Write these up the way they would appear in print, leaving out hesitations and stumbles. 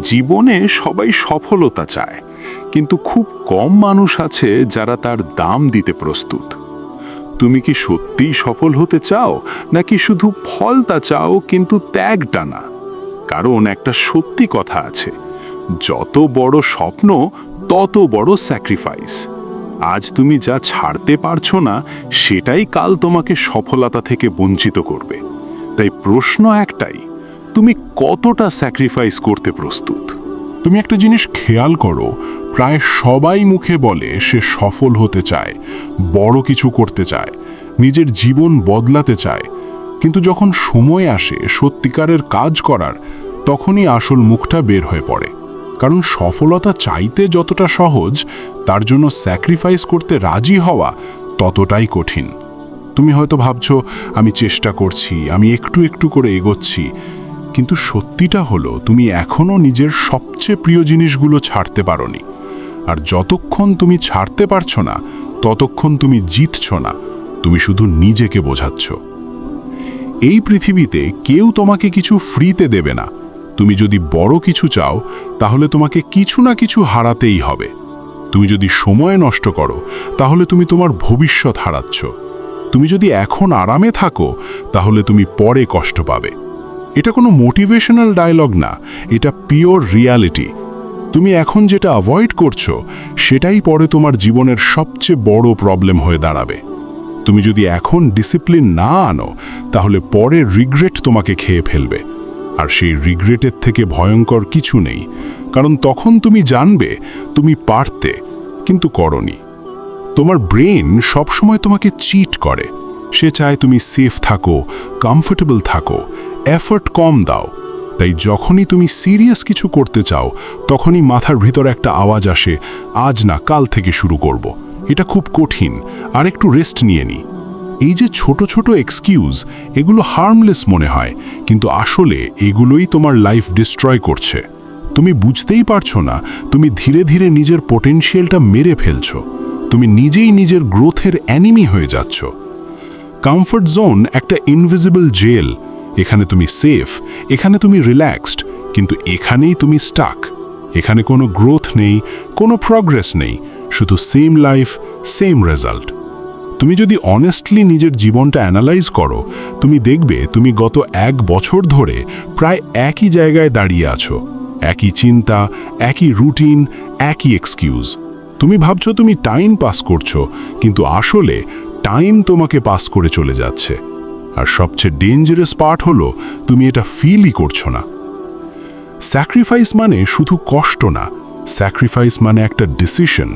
জীবনে সবাই সফলতা চায়, কিন্তু খুব কম মানুষ আছে যারা তার দাম দিতে প্রস্তুত। তুমি কি সত্যিই সফল হতে চাও, নাকি শুধু ফলটা চাও কিন্তু ত্যাগটা না? কারণ একটা সত্যি কথা আছে, যত বড় স্বপ্ন তত বড় স্যাক্রিফাইস। আজ তুমি যা ছাড়তে পারছো না, সেটাই কাল তোমাকে সফলতা থেকে বঞ্চিত করবে। তাই প্রশ্ন একটাই, তুমি কতটা স্যাক্রিফাইস করতে প্রস্তুত? তুমি একটা জিনিস খেয়াল করো, প্রায় সবাই মুখে বলে সে সফল হতে চায়, বড় কিছু করতে চায়, নিজের জীবন বদলাতে চায়, কিন্তু যখন সময় আসে সত্যিকারের কাজ করার, তখনই আসল মুখটা বের হয়ে পড়ে। কারণ সফলতা চাইতে যতটা সহজ, তার জন্য স্যাক্রিফাইস করতে রাজি হওয়া ততটাই কঠিন। তুমি হয়তো ভাবছো, আমি চেষ্টা করছি, আমি একটু একটু করে এগোচ্ছি, কিন্তু সত্যিটা হলো তুমি এখনও নিজের সবচেয়ে প্রিয় জিনিসগুলো ছাড়তে পারোনি। আর যতক্ষণ তুমি ছাড়তে পারছো না, ততক্ষণ তুমি জিতছ না, তুমি শুধু নিজেকে বোঝাচ্ছ। এই পৃথিবীতে কেউ তোমাকে কিছু ফ্রিতে দেবে না। তুমি যদি বড় কিছু চাও, তাহলে তোমাকে কিছু না কিছু হারাতেই হবে। তুমি যদি সময় নষ্ট করো, তাহলে তুমি তোমার ভবিষ্যৎ হারাচ্ছ। তুমি যদি এখন আরামে থাকো, তাহলে তুমি পরে কষ্ট পাবে। এটা কোনো মোটিভেশনাল ডায়লগ না, এটা পিওর রিয়ালিটি। তুমি এখন যেটা অ্যাভয়েড করছো, সেটাই পরে তোমার জীবনের সবচেয়ে বড় প্রবলেম হয়ে দাঁড়াবে। তুমি যদি এখন ডিসিপ্লিন না আনো, তাহলে পরে রিগ্রেট তোমাকে খেয়ে ফেলবে। আর সেই রিগ্রেটের থেকে ভয়ঙ্কর কিছু নেই, কারণ তখন তুমি জানবে তুমি পারতে, কিন্তু করনি। তোমার ব্রেন সবসময় তোমাকে চিট করে। সে চায় তুমি সেফ থাকো, কমফোর্টেবল থাকো, এফর্ট কম দাও। তাই যখনই তুমি সিরিয়াস কিছু করতে চাও, তখনই মাথার ভিতর একটা আওয়াজ আসে, আজ না, কাল থেকে শুরু করব। এটা খুব কঠিন, আর একটু রেস্ট নিয়ে নি। এই যে ছোট ছোট এক্সকিউজ, এগুলো হার্মলেস মনে হয়, কিন্তু আসলে এগুলোই তোমার লাইফ ডিস্ট্রয় করছে। তুমি বুঝতেই পারছো না, তুমি ধীরে ধীরে নিজের পোটেনশিয়ালটা মেরে ফেলছো। তুমি নিজেই নিজের গ্রোথের অ্যানিমি হয়ে যাচ্ছ। কমফর্ট জোন একটা ইনভিজিবল জেল। এখানে তুমি সেফ, এখানে তুমি রিল্যাক্সড, কিন্তু এখানেই তুমি স্টাক। এখানে কোনো গ্রোথ নেই, কোনো প্রগ্রেস নেই, শুধু সেম লাইফ, সেম রেজাল্ট। তুমি যদি অনেস্টলি নিজের জীবনটা অ্যানালাইজ করো, তুমি দেখবে তুমি গত 1 বছর ধরে প্রায় একই জায়গায় দাঁড়িয়ে আছো। একই চিন্তা, একই রুটিন, একই এক্সকিউজ। তুমি ভাবছো তুমি টাইম পাস করছো, কিন্তু আসলে টাইম তোমাকে পাস করে চলে যাচ্ছে। আর সবচেয়ে ডেঞ্জারাস পার্ট হলো, তুমি এটা ফিলই করছো না। স্যাক্রিফাইস মানে শুধু কষ্ট না, স্যাক্রিফাইস মানে একটা ডিসিশন।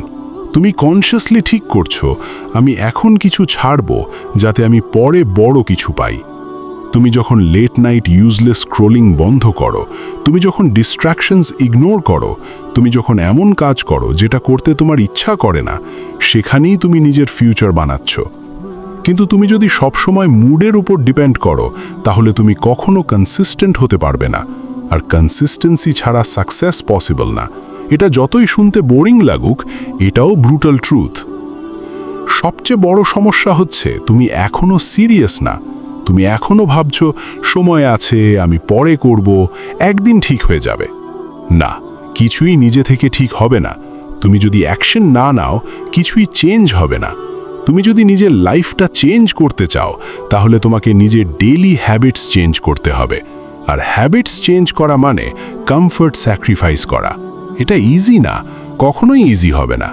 তুমি কনসিয়াসলি ঠিক করছো, আমি এখন কিছু ছাড়বো যাতে আমি পরে বড় কিছু পাই। তুমি যখন লেট নাইট ইউজলেস স্ক্রোলিং বন্ধ করো, তুমি যখন ডিস্ট্র্যাকশনস ইগনোর করো, তুমি যখন এমন কাজ করো যেটা করতে তোমার ইচ্ছা করে না, সেখানেই তুমি নিজের ফিউচার বানাচ্ছ। কিন্তু তুমি যদি সবসময় মুডের উপর ডিপেন্ড করো, তাহলে তুমি কখনো কনসিস্টেন্ট হতে পারবে না। আর কনসিস্টেন্সি ছাড়া সাকসেস পসিবল না। এটা যতই শুনতে বোরিং লাগুক, এটাও ব্রুটাল ট্রুথ। সবচেয়ে বড় সমস্যা হচ্ছে তুমি এখনো সিরিয়াস না। তুমি এখনো ভাবছো সময় আছে, আমি পরে করব, একদিন ঠিক হয়ে যাবে। না, কিছুই নিজে থেকে ঠিক হবে না। তুমি যদি অ্যাকশন না নাও, কিছুই চেঞ্জ হবে না। তুমি যদি নিজের লাইফটা চেঞ্জ করতে চাও, তাহলে তোমাকে নিজের ডেইলি হ্যাবিটস চেঞ্জ করতে হবে। আর হ্যাবিটস চেঞ্জ করা মানে কমফর্ট স্যাক্রিফাইস করা। এটা ইজি না, কখনোই ইজি হবে না।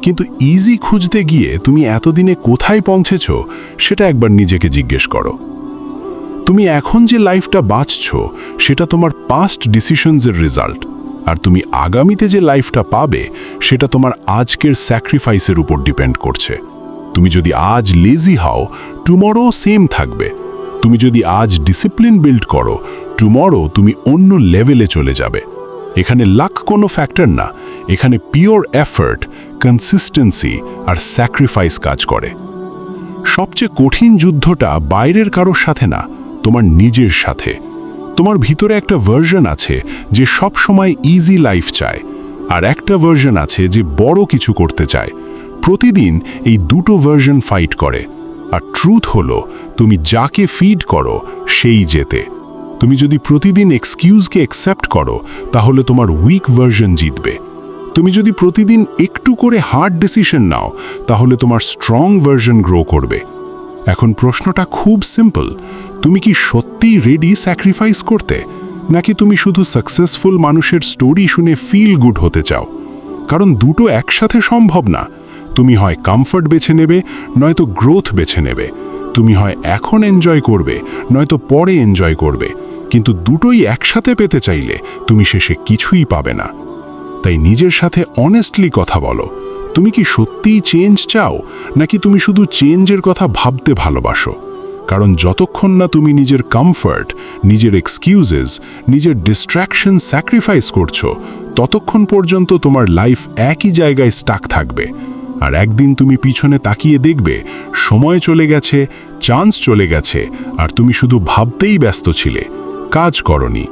কিন্তু ইজি খুঁজতে গিয়ে তুমি এতদিনে কোথায় পৌঁছেছো, সেটা একবার নিজেকে জিজ্ঞেস করো। তুমি এখন যে লাইফটা বাঁচছো, সেটা তোমার পাস্ট ডিসিশনসের রেজাল্ট। আর তুমি আগামীতে যে লাইফটা পাবে, সেটা তোমার আজকের স্যাক্রিফাইসের উপর ডিপেন্ড করছে। তুমি যদি আজ লেজি হও, টুমরো সেম থাকবে। তুমি যদি আজ ডিসিপ্লিন বিল্ড করো, টুমরো তুমি অন্য লেভেলে চলে যাবে। এখানে লাক কোনো ফ্যাক্টর না, এখানে পিওর এফর্ট, কনসিস্টেন্সি আর স্যাক্রিফাইস কাজ করে। সবচেয়ে কঠিন যুদ্ধটা বাইরের কারোর সাথে না, তোমার নিজের সাথে। তোমার ভিতরে একটা ভার্জন আছে যে সব সময় ইজি লাইফ চায়, আর একটা ভার্জন আছে যে বড় কিছু করতে চায়। প্রতিদিন এই দুটো ভার্জন ফাইট করে। আর ট্রুথ হলো, তুমি যাকে ফিড করো সেই জেতে। তুমি যদি প্রতিদিন এক্সকিউজকে অ্যাকসেপ্ট করো তাহলে তোমার উইক ভার্সন জিতবে। তুমি যদি প্রতিদিন একটু করে হার্ড ডিসিশন নাও তাহলে তোমার স্ট্রং ভার্সন গ্রো করবে। এখন প্রশ্নটা খুব সিম্পল, তুমি কি সত্যিই রেডি স্যাক্রিফাইস করতে, নাকি তুমি শুধু সাকসেসফুল মানুষের স্টোরি শুনে ফিল গুড হতে চাও? কারণ দুটো একসাথে সম্ভব না। তুমি হয় কমফর্ট বেছে নেবে, নয়তো গ্রোথ বেছে নেবে। তুমি হয় এখন এনজয় করবে, নয়তো পরে এনজয় করবে। কিন্তু দুটোই একসাথে পেতে চাইলে তুমি শেষে কিছুই পাবে না। তাই নিজের সাথে অনেস্টলি কথা বলো, তুমি কি সত্যিই চেঞ্জ চাও, নাকি তুমি শুধু চেঞ্জের কথা ভাবতে ভালোবাসো? কারণ যতক্ষণ না তুমি নিজের কমফর্ট, নিজের এক্সকিউজেস, নিজের ডিস্ট্র্যাকশন স্যাক্রিফাইস করছো, ততক্ষণ পর্যন্ত তোমার লাইফ একই জায়গায় স্টাক থাকবে। আর একদিন তুমি পিছনে তাকিয়ে দেখবে সময় চলে গেছে, চান্স চলে গেছে, আর তুমি শুধু ভাবতেই ব্যস্ত ছিলে, কাজ করনি।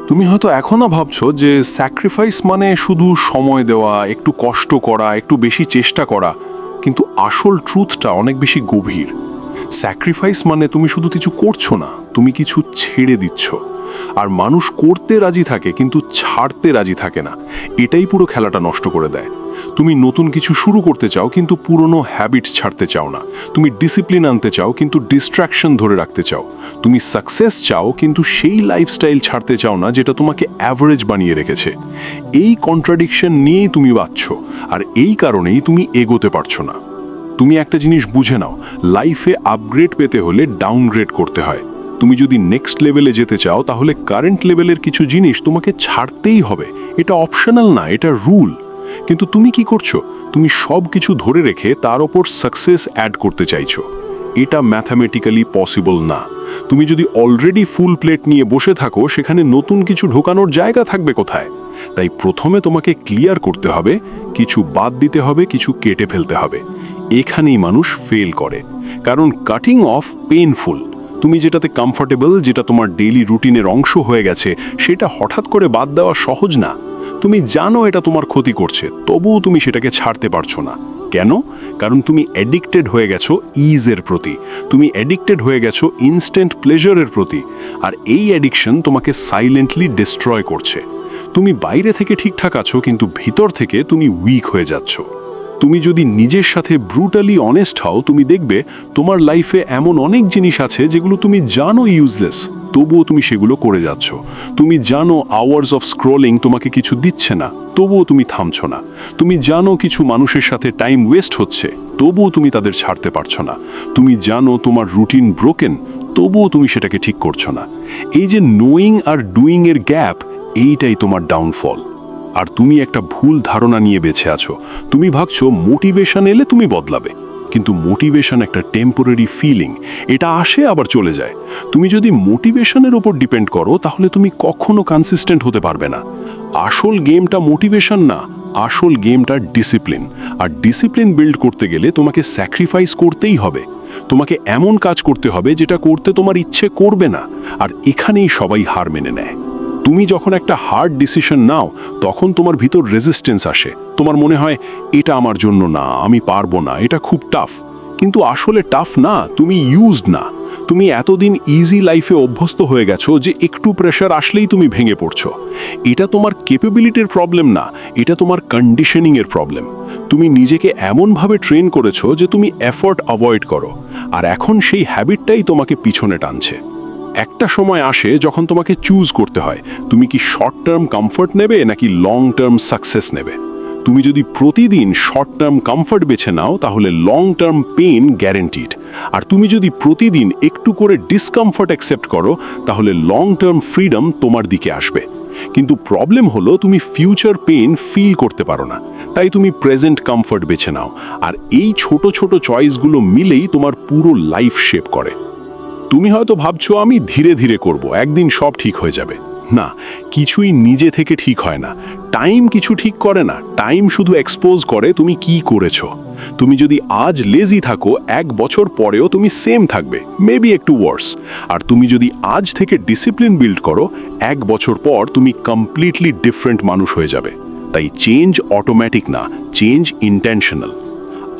তুমি হয়তো এখনও ভাবছো যে স্যাক্রিফাইস মানে শুধু সময় দেওয়া, একটু কষ্ট করা, একটু বেশি চেষ্টা করা, কিন্তু আসল ট্রুথটা অনেক বেশি গভীর। স্যাক্রিফাইস মানে তুমি শুধু কিছু করছো না, তুমি কিছু ছেড়ে দিচ্ছ। আর মানুষ করতে রাজি থাকে কিন্তু ছাড়তে রাজি থাকে না, এটাই পুরো খেলাটা নষ্ট করে দেয়। তুমি নতুন কিছু শুরু করতে চাও কিন্তু পুরনো হ্যাবিটস ছাড়তে চাও না। তুমি ডিসিপ্লিন আনতে চাও কিন্তু ডিস্ট্র্যাকশন ধরে রাখতে চাও। তুমি সাকসেস চাও কিন্তু সেই লাইফস্টাইল ছাড়তে চাও না যেটা তোমাকে অ্যাভারেজ বানিয়ে রেখেছে। এই কন্ট্রাডিকশন নিয়েই তুমি বাঁচছো, আর এই কারণেই তুমি এগোতে পারছো না। তুমি একটা জিনিস বুঝে নাও, লাইফে আপগ্রেড পেতে হলে ডাউনগ্রেড করতে হয়। তুমি যদি নেক্সট লেভেলে যেতে চাও তাহলে কারেন্ট লেভেলের কিছু জিনিস তোমাকে ছাড়তেই হবে। এটা অপশনাল না, এটা রুল। কিন্তু তুমি কি করছো? তুমি সব কিছু ধরে রেখে তার ওপর সাকসেস অ্যাড করতে চাইছো। এটা ম্যাথামেটিক্যালি পসিবল না। তুমি যদি অলরেডি ফুল প্লেট নিয়ে বসে থাকো, সেখানে নতুন কিছু ঢোকানোর জায়গা থাকবে কোথায়? তাই প্রথমে তোমাকে ক্লিয়ার করতে হবে, কিছু বাদ দিতে হবে, কিছু কেটে ফেলতে হবে। এখানেই মানুষ ফেল করে, কারণ কাটিং অফ পেইনফুল। তুমি যেটাতে কমফোর্টেবল, যেটা তোমার ডেইলি রুটিনের অংশ হয়ে গেছে, সেটা হঠাৎ করে বাদ দেওয়া সহজ না। তুমি জানো এটা তোমার ক্ষতি করছে, তবুও তুমি সেটাকে ছাড়তে পারছো না। কেন? কারণ তুমি অ্যাডিক্টেড হয়ে গেছো ইজের প্রতি, তুমি অ্যাডিক্টেড হয়ে গেছো ইনস্ট্যান্ট প্লেজারের প্রতি। আর এই অ্যাডিকশন তোমাকে সাইলেন্টলি ডিস্ট্রয় করছে। তুমি বাইরে থেকে ঠিকঠাক আছো, কিন্তু ভিতর থেকে তুমি উইক হয়ে যাচ্ছ। তুমি যদি নিজের সাথে ব্রুটালি অনেস্ট হও, তুমি দেখবে তোমার লাইফে এমন অনেক জিনিস আছে যেগুলো তুমি জানো ইউজলেস, তবুও তুমি সেগুলো করে যাচ্ছ। তুমি জানো আওয়ার্স অফ স্ক্রলিং তোমাকে কিছু দিচ্ছে না, তবুও তুমি থামছো না। তুমি জানো কিছু মানুষের সাথে টাইম ওয়েস্ট হচ্ছে, তবুও তুমি তাদের ছাড়তে পারছো না। তুমি জানো তোমার রুটিন ব্রোকেন, তবুও তুমি সেটাকে ঠিক করছো না। এই যে নোয়িং আর ডুইং এর গ্যাপ, এইটাই তোমার ডাউনফল। আর তুমি একটা ভুল ধারণা নিয়ে বেঁচে আছো। তুমি ভাবছো মোটিভেশন এলে তুমি বদলাবে, কিন্তু মোটিভেশন একটা টেম্পোরারি ফিলিং, এটা আসে আবার চলে যায়। তুমি যদি মোটিভেশনের উপর ডিপেন্ড করো তাহলে তুমি কখনো কনসিস্টেন্ট হতে পারবে না। আসল গেমটা মোটিভেশন না, আসল গেমটা ডিসিপ্লিন। আর ডিসিপ্লিন বিল্ড করতে গেলে তোমাকে স্যাক্রিফাইস করতেই হবে। তোমাকে এমন কাজ করতে হবে যেটা করতে তোমার ইচ্ছে করবে না, আর এখানেই সবাই হার মেনে নেয়। তুমি যখন একটা হার্ড ডিসিশন নাও, তখন তোমার ভিতর রেজিস্ট্যান্স আসে। তোমার মনে হয় এটা আমার জন্য না, আমি পারবো না, এটা খুব টাফ। কিন্তু আসলে টাফ না, তুমি ইউজড না। তুমি এতদিন ইজি লাইফে অভ্যস্ত হয়ে গেছো যে একটু প্রেশার আসলেই তুমি ভেঙে পড়ছো। এটা তোমার ক্যাপাবিলিটির প্রবলেম না, এটা তোমার কন্ডিশনিংয়ের প্রবলেম। তুমি নিজেকে এমনভাবে ট্রেন করেছো যে তুমি এফর্ট অ্যাভয়েড করো, আর এখন সেই হ্যাবিটটাই তোমাকে পিছনে টানছে। একটা সময় আসে যখন তোমাকে চুজ করতে হয়, তুমি কি শর্ট টার্ম কমফর্ট নেবে নাকি লং টার্ম সাকসেস নেবে। তুমি যদি প্রতিদিন শর্ট টার্ম কমফর্ট বেছে নাও তাহলে লং টার্ম পেইন গ্যারেন্টিড। আর তুমি যদি প্রতিদিন একটু করে ডিসকমফর্ট অ্যাকসেপ্ট করো তাহলে লং টার্ম ফ্রিডম তোমার দিকে আসবে। কিন্তু প্রবলেম হলো তুমি ফিউচার পেইন ফিল করতে পারো না, তাই তুমি প্রেজেন্ট কমফর্ট বেছে নাও। আর এই ছোট ছোট চয়েসগুলো মিলেই তোমার পুরো লাইফ শেপ করে। তুমি হয়তো ভাবছো আমি ধীরে ধীরে করব, একদিন সব ঠিক হয়ে যাবে। না, কিছুই নিজে থেকে ঠিক হয় না। টাইম কিছু ঠিক করে না, টাইম শুধু এক্সপোজ করে তুমি কি করেছো। তুমি যদি আজ লেজি থাকো, 1 বছর পরেও তুমি সেম থাকবে, মেবি একটু ওয়ার্স। আর তুমি যদি আজ থেকে ডিসিপ্লিন বিল্ড করো, 1 বছর পর তুমি কমপ্লিটলি ডিফারেন্ট মানুষ হয়ে যাবে। তাই চেঞ্জ অটোমেটিক না, চেঞ্জ ইন্টেনশনাল।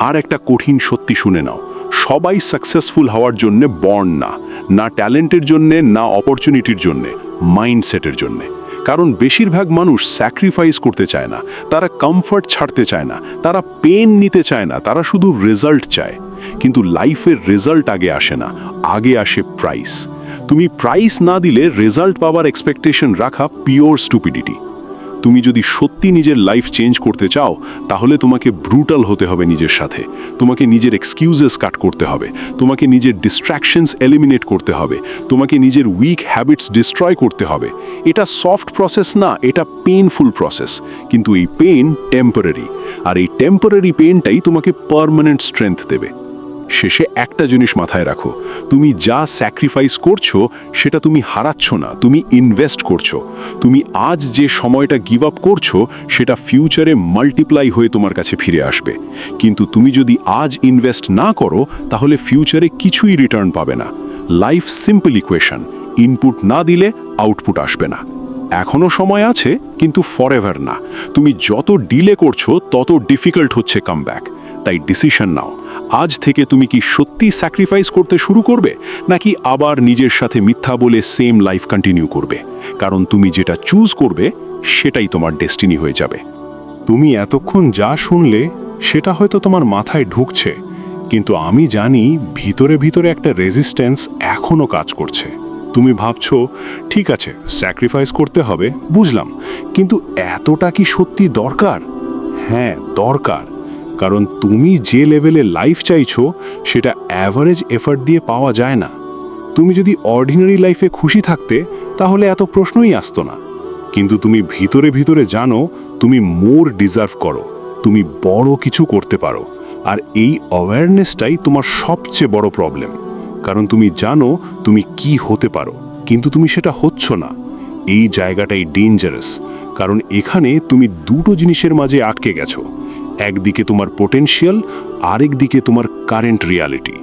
আর একটা কঠিন সত্যি শুনে নাও, সবাই সাকসেসফুল হওয়ার জন্য বর্ন না, না ট্যালেন্টের জন্যে, না অপরচুনিটির জন্যে, মাইন্ডসেটের জন্যে। কারণ বেশিরভাগ মানুষ স্যাক্রিফাইস করতে চায় না, তারা কমফর্ট ছাড়তে চায় না, তারা পেন নিতে চায় না, তারা শুধু রেজাল্ট চায়। কিন্তু লাইফের রেজাল্ট আগে আসে না, আগে আসে প্রাইস। তুমি প্রাইস না দিলে রেজাল্ট পাওয়ার এক্সপেকটেশন রাখা পিওর স্টুপিডিটি। তুমি যদি সত্যি নিজের লাইফ চেঞ্জ করতে চাও, তাহলে তোমাকে ব্রুটাল হতে হবে নিজের সাথে, তোমাকে নিজের এক্সকিউজেস কাট করতে হবে, তোমাকে নিজের ডিস্ট্র্যাকশনস এলিমিনেট করতে হবে, তোমাকে নিজের উইক হ্যাবিটস ডিস্ট্রয় করতে হবে। এটা সফট প্রসেস না, এটা পেইনফুল প্রসেস। কিন্তু এই পেইন টেম্পোরারি, আর এই টেম্পোরারি পেইনটাই তোমাকে পার্মানেন্ট স্ট্রেংথ দেবে। শেষে একটা জিনিস মাথায় রাখো, তুমি যা স্যাক্রিফাইস করছো সেটা তুমি হারাচ্ছ না, তুমি ইনভেস্ট করছো। তুমি আজ যে সময়টা গিভ আপ করছো সেটা ফিউচারে মাল্টিপ্লাই হয়ে তোমার কাছে ফিরে আসবে। কিন্তু তুমি যদি আজ ইনভেস্ট না করো, তাহলে ফিউচারে কিছুই রিটার্ন পাবে না। লাইফ সিম্পল ইকুয়েশন, ইনপুট না দিলে আউটপুট আসবে না। এখনো সময় আছে, কিন্তু ফরএভার না। তুমি যত ডিলে করছো তত ডিফিকাল্ট হচ্ছে কামব্যাক। তাই ডিসিশন নাও, আজ থেকে তুমি কি সত্যি স্যাক্রিফাইস করতে শুরু করবে, নাকি আবার নিজের সাথে মিথ্যা বলে সেম লাইফ কন্টিনিউ করবে? কারণ তুমি যেটা চুজ করবে সেটাই তোমার ডেস্টিনি হয়ে যাবে। তুমি এতক্ষণ যা শুনলে সেটা হয়তো তোমার মাথায় ঢুকছে, কিন্তু আমি জানি ভিতরে ভিতরে একটা রেজিস্ট্যান্স এখনো কাজ করছে। তুমি ভাবছো, ঠিক আছে স্যাক্রিফাইস করতে হবে, বুঝলাম, কিন্তু এতটা কি সত্যি দরকার? হ্যাঁ দরকার, কারণ তুমি যে লেভেলে লাইফ চাইছো সেটা অ্যাভারেজ এফর্ট দিয়ে পাওয়া যায় না। তুমি যদি অর্ডিনারি লাইফে খুশি থাকতে, তাহলে এত প্রশ্নই আসতো না। কিন্তু তুমি ভিতরে ভিতরে জানো তুমি মোর ডিজার্ভ করো, তুমি বড় কিছু করতে পারো। আর এই অ্যাওয়ারনেসটাই তোমার সবচেয়ে বড় প্রবলেম। কারণ তুমি জানো তুমি কি হতে পারো, কিন্তু তুমি সেটা হচ্ছ না। এই জায়গাটাই ডেঞ্জারাস, কারণ এখানে তুমি দুটো জিনিসের মাঝে আটকে গেছো। একদিকে তোমার পোটেনশিয়াল, আরেক দিকে তোমার কারেন্ট রিয়ালিটি।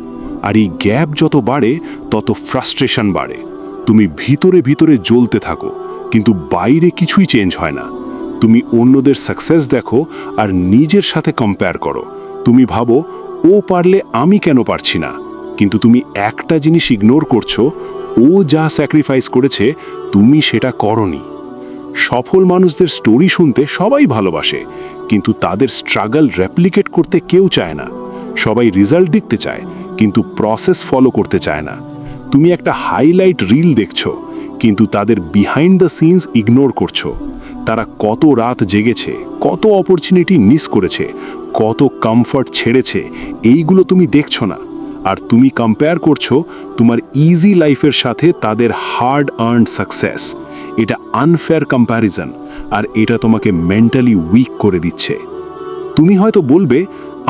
আর এই গ্যাপ যত বাড়ে তত ফ্রাস্ট্রেশন বাড়ে। তুমি ভিতরে ভিতরে জ্বলতে থাকো, কিন্তু বাইরে কিছুই চেঞ্জ হয় না। তুমি অন্যদের সাকসেস দেখো আর নিজের সাথে কম্পেয়ার করো। তুমি ভাবো, ও পারলে আমি কেন পারছি না? কিন্তু তুমি একটা জিনিস ইগনোর করছো, ও যা স্যাক্রিফাইস করেছে তুমি সেটা করনি। সফল মানুষদের স্টোরি শুনতে সবাই ভালোবাসে, কিন্তু তাদের স্ট্রাগল রেপ্লিকেট করতে কেউ চায় না। সবাই রেজাল্ট দেখতে চায়, কিন্তু প্রসেস ফলো করতে চায় না। তুমি একটা হাইলাইট রিল দেখছো, কিন্তু তাদের বিহাইন্ড দ্য সিনস ইগনোর করছো। তারা কত রাত জেগেছে, কত অপরচুনিটি মিস করেছে, কত কমফর্ট ছেড়েছে, এইগুলো তুমি দেখছো না। আর তুমি কম্পেয়ার করছো তোমার ইজি লাইফের সাথে তাদের হার্ড আর্নড সাকসেস। এটা আনফেয়ার কম্প্যারিজন, আর এটা তোমাকে মেন্টালি উইক করে দিচ্ছে। তুমি হয়তো বলবে,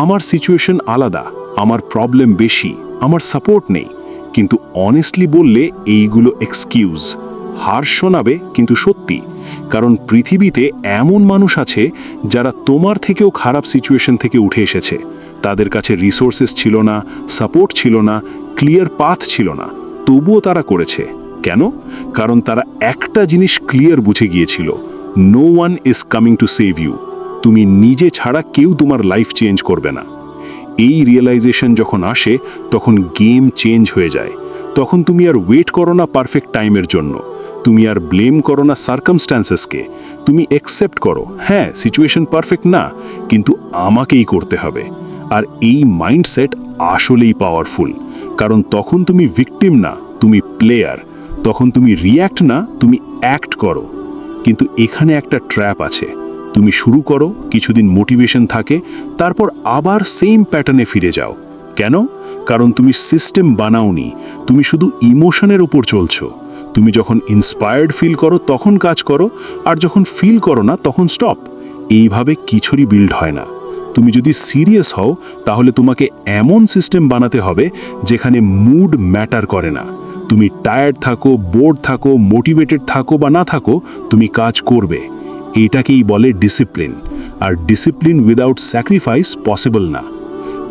আমার সিচুয়েশন আলাদা, আমার প্রবলেম বেশি, আমার সাপোর্ট নেই। কিন্তু অনেস্টলি বললে এইগুলো এক্সকিউজ। হার শোনাবে, কিন্তু সত্যি। কারণ পৃথিবীতে এমন মানুষ আছে যারা তোমার থেকেও খারাপ সিচুয়েশন থেকে উঠে এসেছে। তাদের কাছে রিসোর্সেস ছিল না, সাপোর্ট ছিল না, ক্লিয়ার পাথ ছিল না, তবুও তারা করেছে। কেন? কারণ তারা একটা জিনিস ক্লিয়ার বুঝে গিয়েছিল, no one is coming to save you. তুমি নিজে ছাড়া কেউ তোমার লাইফ চেঞ্জ করবে না। এই রিয়েলাইজেশন যখন আসে, তখন গেম চেঞ্জ হয়ে যায়। তখন তুমি আর ওয়েট করো না পারফেক্ট টাইমের জন্য, তুমি আর ব্লেম করো না সার্কামস্ট্যান্সেসকে। তুমি অ্যাকসেপ্ট করো, হ্যাঁ সিচুয়েশন পারফেক্ট না, কিন্তু আমাকেই করতে হবে। আর এই মাইন্ডসেট আসলেই পাওয়ারফুল, কারণ তখন তুমি ভিকটিম না, তুমি প্লেয়ার। তখন তুমি রিয়্যাক্ট না, তুমি অ্যাক্ট করো। কিন্তু এখানে একটা ট্র্যাপ আছে। তুমি শুরু করো, কিছুদিন মোটিভেশন থাকে, তারপর আবার সেম প্যাটার্নে ফিরে যাও। কেন? কারণ তুমি সিস্টেম বানাওনি, তুমি শুধু ইমোশনের উপর চলছো। তুমি যখন ইন্সপায়ার্ড ফিল করো তখন কাজ করো, আর যখন ফিল করো না তখন স্টপ। এইভাবে কিছুরই বিল্ড হয় না। তুমি যদি সিরিয়াস হও, তাহলে তোমাকে এমন সিস্টেম বানাতে হবে যেখানে মুড ম্যাটার করে না। তুমি টায়ার্ড থাকো, বোর্ড থাকো, মোটিভেটেড থাকো বা না থাকো, তুমি কাজ করবে। এটাকেই বলে ডিসিপ্লিন। আর ডিসিপ্লিন উইদাউট স্যাক্রিফাইস পসিবল না।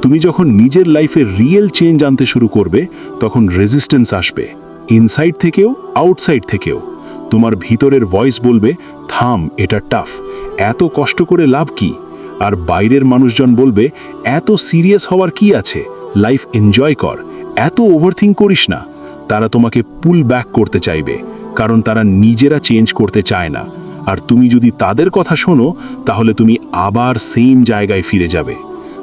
তুমি যখন নিজের লাইফে রিয়েল চেঞ্জ আনতে শুরু করবে, তখন রেজিস্ট্যান্স আসবে, ইনসাইড থেকেও আউটসাইড থেকেও। তোমার ভিতরের ভয়েস বলবে, থাম, এটা টাফ, এত কষ্ট করে লাভ কি? আর বাইরের মানুষজন বলবে, এত সিরিয়াস হওয়ার কি আছে, লাইফ এনজয় কর, এত ওভারথিঙ্ক করিস না। তারা তোমাকে পুল ব্যাক করতে চাইবে, কারণ তারা নিজেরা চেঞ্জ করতে চায় না। আর তুমি যদি তাদের কথা শোনো, তাহলে তুমি আবার সেম জায়গায় ফিরে যাবে।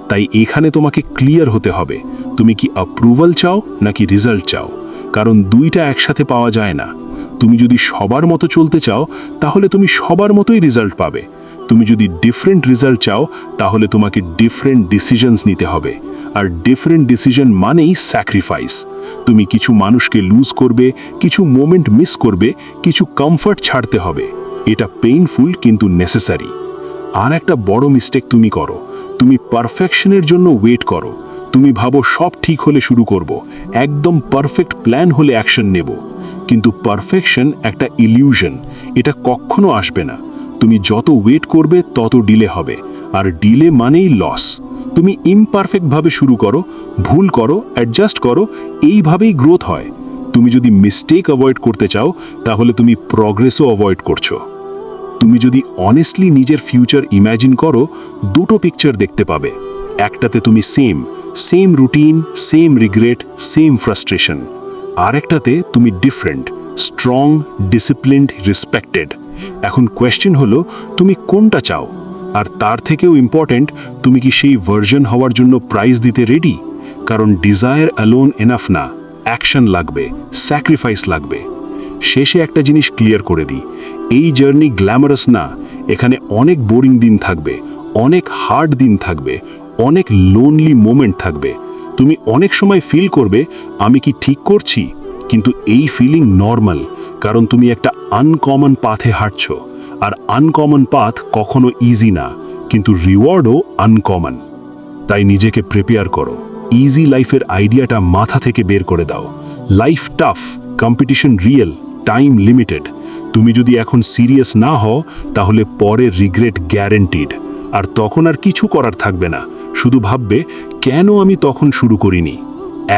তাই এখানে তোমাকে ক্লিয়ার হতে হবে, তুমি কি অ্যাপ্রুভাল চাও নাকি রেজাল্ট চাও, কারণ দুইটা একসাথে পাওয়া যায় না। তুমি যদি সবার মতো চলতে চাও, তাহলে তুমি সবার মতোই রেজাল্ট পাবে। তুমি যদি ডিফারেন্ট রেজাল্ট চাও, তাহলে তোমাকে ডিফারেন্ট ডিসিশনস নিতে হবে। আর ডিফারেন্ট ডিসিশন মানেই স্যাক্রিফাইস। তুমি কিছু মানুষকে লুজ করবে, কিছু মোমেন্ট মিস করবে, কিছু কমফর্ট ছাড়তে হবে। এটা পেইনফুল কিন্তু নেসেসারি। আর একটা বড় মিস্টেক তুমি করো, তুমি পারফেকশনের জন্য ওয়েট করো। তুমি ভাবো সব ঠিক হলে শুরু করব, একদম পারফেক্ট প্ল্যান হলে অ্যাকশন নেব। কিন্তু পারফেকশন একটা ইলিউশন, এটা কখনো আসবে না। তুমি যত ওয়েট করবে তত ডিলে হবে, আর ডিলে মানেই লস। তুমি ইমপারফেক্টভাবে শুরু করো, ভুল করো, অ্যাডজাস্ট করো, এইভাবেই গ্রোথ হয়। তুমি যদি মিস্টেক অ্যাভয়েড করতে চাও, তাহলে তুমি প্রগ্রেসও অ্যাভয়েড করছো। তুমি যদি অনেস্টলি নিজের ফিউচার ইম্যাজিন করো, দুটো পিকচার দেখতে পাবে। একটাতে তুমি same routine, same regret, same frustration. আর একটাতে তুমি ডিফারেন্ট, স্ট্রং, ডিসিপ্লিনড, রেসপেক্টেড। এখন কোয়েশ্চেন হলো, তুমি কোনটা চাও? আর তার থেকেও ইম্পর্ট্যান্ট, তুমি কি সেই ভার্জন হওয়ার জন্য প্রাইজ দিতে রেডি? কারণ ডিজায়ার অ্যালোন এনাফ না, অ্যাকশন লাগবে, স্যাক্রিফাইস লাগবে। শেষে একটা জিনিস ক্লিয়ার করে দিই, এই জার্নি গ্ল্যামারাস না। এখানে অনেক বোরিং দিন থাকবে, অনেক হার্ড দিন থাকবে, অনেক লোনলি মোমেন্ট থাকবে। তুমি অনেক সময় ফিল করবে আমি কি ঠিক করছি, কিন্তু এই ফিলিং নর্মাল, কারণ তুমি একটা আনকমন পাথে হাঁটছো। আর আনকমন পাথ কখনো ইজি না, কিন্তু রিওয়ার্ডও আনকমন। তাই নিজেকে প্রিপেয়ার করো, ইজি লাইফের আইডিয়াটা মাথা থেকে বের করে দাও। Life tough, competition real, time limited. তুমি যদি এখন সিরিয়াস না হও, তাহলে পরে রিগ্রেট গ্যারেন্টিড। আর তখন আর কিছু করার থাকবে না, শুধু ভাববে কেন আমি তখন শুরু করিনি।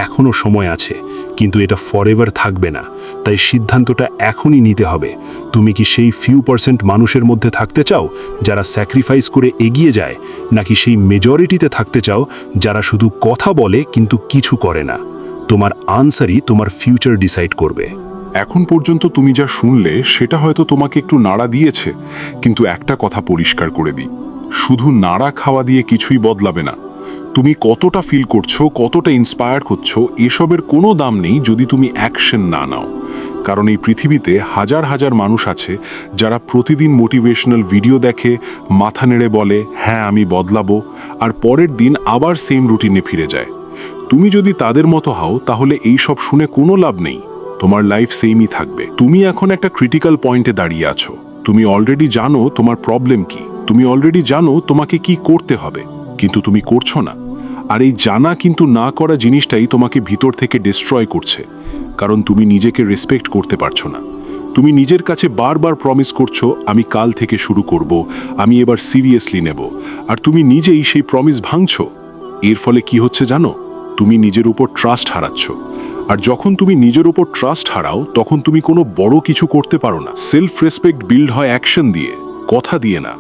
এখনো সময় আছে, কিন্তু এটা ফরএভার থাকবে না। তাই সিদ্ধান্তটা এখনই নিতে হবে। তুমি কি সেই ফিউ পার্সেন্ট মানুষের মধ্যে থাকতে চাও যারা স্যাক্রিফাইস করে এগিয়ে যায়, নাকি সেই মেজরিটিতে থাকতে চাও যারা শুধু কথা বলে কিন্তু কিছু করে না? তোমার আনসারই তোমার ফিউচার ডিসাইড করবে। এখন পর্যন্ত তুমি যা শুনলে সেটা হয়তো তোমাকে একটু নাড়া দিয়েছে, কিন্তু একটা কথা পরিষ্কার করে দিই, শুধু নাড়া খাওয়া দিয়ে কিছুই বদলাবে না। তুমি কতটা ফিল করছো, কতটা ইন্সপায়ার হচ্ছো, এসবের কোনো দাম নেই যদি তুমি অ্যাকশন না নাও। কারণ এই পৃথিবীতে হাজার হাজার মানুষ আছে যারা প্রতিদিন মোটিভেশনাল ভিডিও দেখে, মাথা নেড়ে বলে হ্যাঁ আমি বদলাবো, আর পরের দিন আবার সেম রুটিনে ফিরে যায়। তুমি যদি তাদের মতো হও, তাহলে এই সব শুনে কোনো লাভ নেই। তোমার লাইফ সেমই থাকবে। তুমি এখন একটা ক্রিটিক্যাল পয়েন্টে দাঁড়িয়ে আছো। তুমি অলরেডি জানো তোমার প্রবলেম কি, তুমি অলরেডি জানো তোমাকে কি করতে হবে, কিন্তু তুমি করছো না। আর এই জানা কিন্তু না করা জিনিসটাই তোমাকে ভিতর থেকে ডিস্ট্রয় করছে, কারণ তুমি নিজেকে রেসপেক্ট করতে পারছো না। তুমি নিজের কাছে বারবার প্রমিস করছো আমি কাল থেকে শুরু করব, আমি এবার সিরিয়াসলি নেব, আর তুমি নিজেই সেই প্রমিস ভাঙছো। এর ফলে কি হচ্ছে জানো? তুমি নিজের উপর ট্রাস্ট হারাচ্ছ। আর যখন তুমি নিজের উপর ট্রাস্ট হারাও, তখন তুমি কোনো বড় কিছু করতে পারো না। সেলফ রেসপেক্ট বিল্ড হয় অ্যাকশন দিয়ে, কথা দিয়ে না।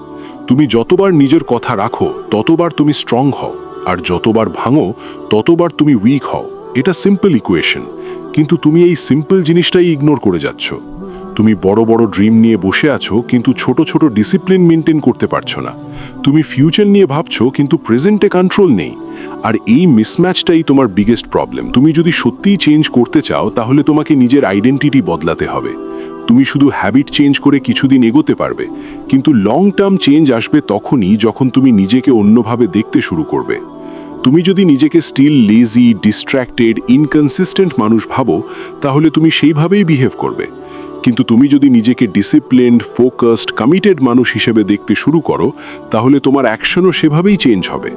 তুমি যতবার নিজের কথা রাখো, ততবার তুমি স্ট্রং হও, আর যতবার ভাঙো, ততবার তুমি উইক হও। এটা সিম্পল ইকুয়েশন, কিন্তু তুমি এই সিম্পল জিনিসটাই ইগনোর করে যাচ্ছ। তুমি বড় বড় ড্রিম নিয়ে বসে আছো, কিন্তু ছোট ছোট ডিসিপ্লিন মেনটেন করতে পারছো না। তুমি ফিউচার নিয়ে ভাবছো, কিন্তু প্রেজেন্টে কন্ট্রোল নেই। আর এই মিসম্যাচটাই তোমার বিগেস্ট প্রবলেম। তুমি যদি সত্যিই চেঞ্জ করতে চাও, তাহলে তোমাকে নিজের আইডেন্টিটি বদলাতে হবে। তুমি শুধু হ্যাবিট চেঞ্জ করে কিছুদিন এগোতে পারবে, কিন্তু লং টার্ম চেঞ্জ আসবে তখনই যখন তুমি নিজেকে অন্যভাবে দেখতে শুরু করবে। তুমি যদি নিজেকে স্টিল লেজি, ডিস্ট্র্যাক্টেড, ইনকনসিস্টেন্ট মানুষ ভাবো, তাহলে তুমি সেইভাবেই বিহেভ করবে। কিন্তু তুমি যদি নিজেকে ডিসিপ্লিনড, ফোকাসড, কমিটেড মানুষ হিসেবে দেখতে শুরু করো, তাহলে তোমার অ্যাকশনও সেভাবেই চেঞ্জ হবে।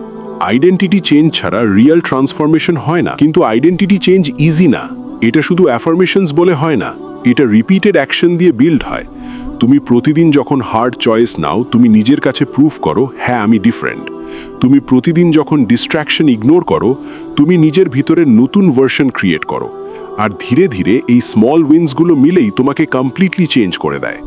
আইডেন্টিটি চেঞ্জ ছাড়া রিয়েল ট্রান্সফরমেশন হয় না, কিন্তু আইডেন্টিটি চেঞ্জ ইজি না। এটা শুধু অ্যাফার্মেশনস বলে হয় না, এটা রিপিটেড অ্যাকশন দিয়ে বিল্ড হয়। তুমি প্রতিদিন যখন হার্ড চয়েস নাও, তুমি নিজের কাছে প্রুফ করো হ্যাঁ আমি ডিফারেন্ট। তুমি প্রতিদিন যখন ডিস্ট্র্যাকশন ইগনোর করো, তুমি নিজের ভিতরে নতুন ভার্সন ক্রিয়েট করো। আর ধীরে ধীরে এই স্মল উইন্সগুলো মিলেই তোমাকে কমপ্লিটলি চেঞ্জ করে দেয়।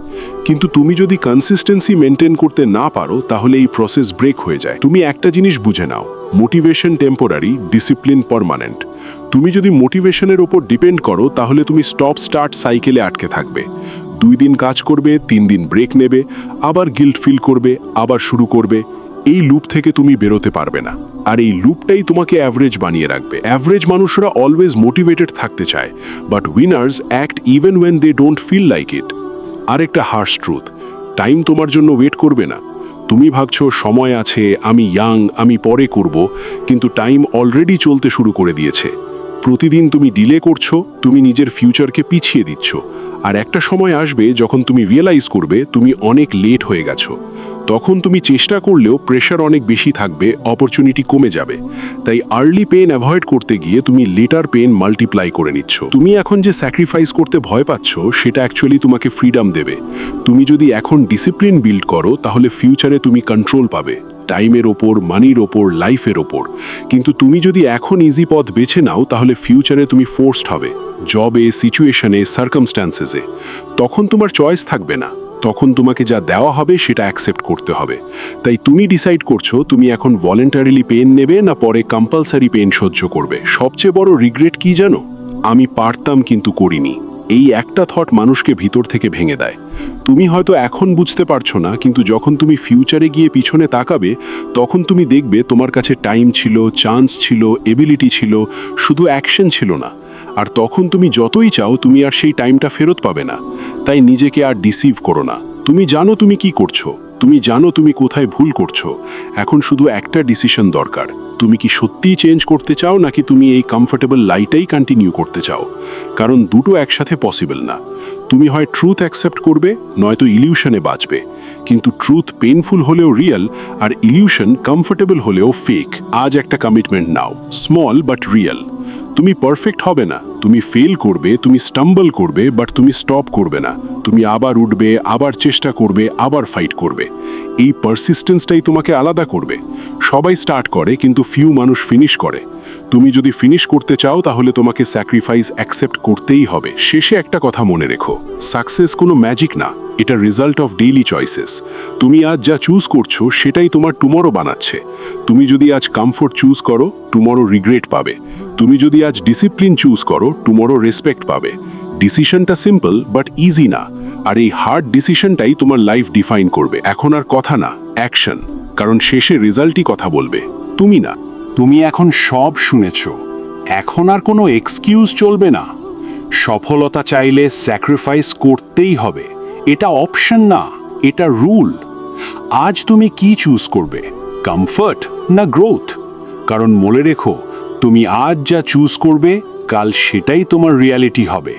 কিন্তু তুমি যদি কনসিস্টেন্সি মেনটেন করতে না পারো, তাহলে এই প্রসেস ব্রেক হয়ে যায়। তুমি একটা জিনিস বুঝে নাও, মোটিভেশন টেম্পোরারি, ডিসিপ্লিন পার্মানেন্ট। তুমি যদি মোটিভেশনের ওপর ডিপেন্ড করো তাহলে তুমি স্টপ স্টার্ট সাইকেলে আটকে থাকবে। 2 দিন কাজ করবে, 3 দিন ব্রেক নেবে, আবার গিল্ট ফিল করবে, আবার শুরু করবে। এই লুপ থেকে তুমি বেরোতে পারবে না। আর এই লুপটাই তোমাকে অ্যাভারেজ বানিয়ে রাখবে। অ্যাভারেজ মানুষরা অলওয়েজ মোটিভেটেড থাকতে চায়, but winners act even when they don't feel like it. আর একটা হার্শ ট্রুথ, টাইম তোমার জন্য ওয়েট করবে না। তুমি ভাবছো সময় আছে, আমি ইয়াং, আমি পরে করব, কিন্তু টাইম অলরেডি চলতে শুরু করে দিয়েছে। প্রতিদিন তুমি ডিলে করছো, তুমি নিজের ফিউচারকে পিছিয়ে দিচ্ছ। আর একটা সময় আসবে যখন তুমি রিয়েলাইজ করবে তুমি অনেক লেট হয়ে গেছো। তখন তুমি চেষ্টা করলেও প্রেশার অনেক বেশি থাকবে, অপরচুনিটি কমে যাবে। তাই আর্লি পেন অ্যাভয়েড করতে গিয়ে তুমি লেটার পেন মাল্টিপ্লাই করে নিচ্ছ। তুমি এখন যে স্যাক্রিফাইস করতে ভয় পাচ্ছ সেটা অ্যাকচুয়ালি তোমাকে ফ্রিডম দেবে। তুমি যদি এখন ডিসিপ্লিন বিল্ড করো তাহলে ফিউচারে তুমি কন্ট্রোল পাবে, টাইমের ওপর, মানির ওপর, লাইফের ওপর। কিন্তু তুমি যদি এখন ইজি পথ বেছে নাও তাহলে ফিউচারে তুমি ফোর্সড হবে, জবে, সিচুয়েশনে, সার্কামস্ট্যান্সেসে। তখন তোমার চয়েস থাকবে না, তখন তোমাকে যা দেওয়া হবে সেটা অ্যাকসেপ্ট করতে হবে। তাই তুমি ডিসাইড করছো তুমি এখন ভলেন্টারিলি পেন নেবে না পরে কম্পালসারি পেন সহ্য করবে। সবচেয়ে বড় রিগ্রেট কি জানো? আমি পারতাম কিন্তু করিনি। এই একটা থট মানুষকে ভিতর থেকে ভেঙে দেয়। তুমি হয়তো এখন বুঝতে পারছো না, কিন্তু যখন তুমি ফিউচারে গিয়ে পিছনে তাকাবে তখন তুমি দেখবে তোমার কাছে টাইম ছিল, চান্স ছিল, এবিলিটি ছিল, শুধু অ্যাকশন ছিল না। আর তখন তুমি যতই চাও তুমি আর সেই টাইমটা ফেরত পাবে না। তাই নিজেকে আর ডিসিভ করো না। তুমি জানো তুমি কি করছো, তুমি জানো তুমি কোথায় ভুল করছো। এখন শুধু একটা ডিসিশন দরকার, তুমি কি সত্যিই চেঞ্জ করতে চাও নাকি তুমি এই কমফোর্টেবল লাইফটাই কন্টিনিউ করতে চাও। কারণ দুটো একসাথে পসিবল না। তুমি হয় ট্রুথ অ্যাকসেপ্ট করবে, নয়তো ইলিউশনে বাঁচবে। কিন্তু ট্রুথ পেইনফুল হলেও রিয়েল, আর ইলিউশন কমফোর্টেবল হলেও ফেক। আজ একটা commitment now, small but real. তুমি পারফেক্ট হবে না, তুমি ফেল করবে, তুমি স্টাম্বল করবে, বাট তুমি স্টপ করবে না। তুমি আবার উঠবে, আবার চেষ্টা করবে, আবার ফাইট করবে। এই পারসিস্টেন্সটাই তোমাকে আলাদা করবে। সবাই স্টার্ট করে কিন্তু ফিউ মানুষ ফিনিশ করে। তুমি যদি ফিনিশ করতে চাও তাহলে তোমাকে স্যাক্রিফাইস অ্যাকসেপ্ট করতেই হবে। শেষে একটা কথা মনে রেখো, সাকসেস কোনো ম্যাজিক না, এটা রেজাল্ট অফ ডেইলি চয়েসেস। তুমি আজ যা চুজ করছো সেটাই তোমার টুমরো বানাচ্ছে। তুমি যদি আজ কমফোর্ট চুজ করো, টুমরো রিগ্রেট পাবে। তুমি যদি আজ ডিসিপ্লিন চুজ করো, টুমরো রেসপেক্ট পাবে। ডিসিশনটা সিম্পল বাট ইজি না, আর এই হার্ড ডিসিশনটাই তোমার লাইফ ডিফাইন করবে। এখন আর কথা না, অ্যাকশন। কারণ শেষে রেজাল্টই কথা বলবে, তুমি না। তুমি এখন সব শুনেছ, এখন আর কোনো এক্সকিউজ চলবে না। সফলতা চাইলে স্যাক্রিফাইস করতেই হবে। এটা অপশন না, এটা রুল। আজ তুমি কি চুজ করবে, কমফর্ট না গ্রোথ? কারণ মনে রেখো, তুমি আজ যা চুজ করবে কাল সেটাই তোমার রিয়ালিটি হবে।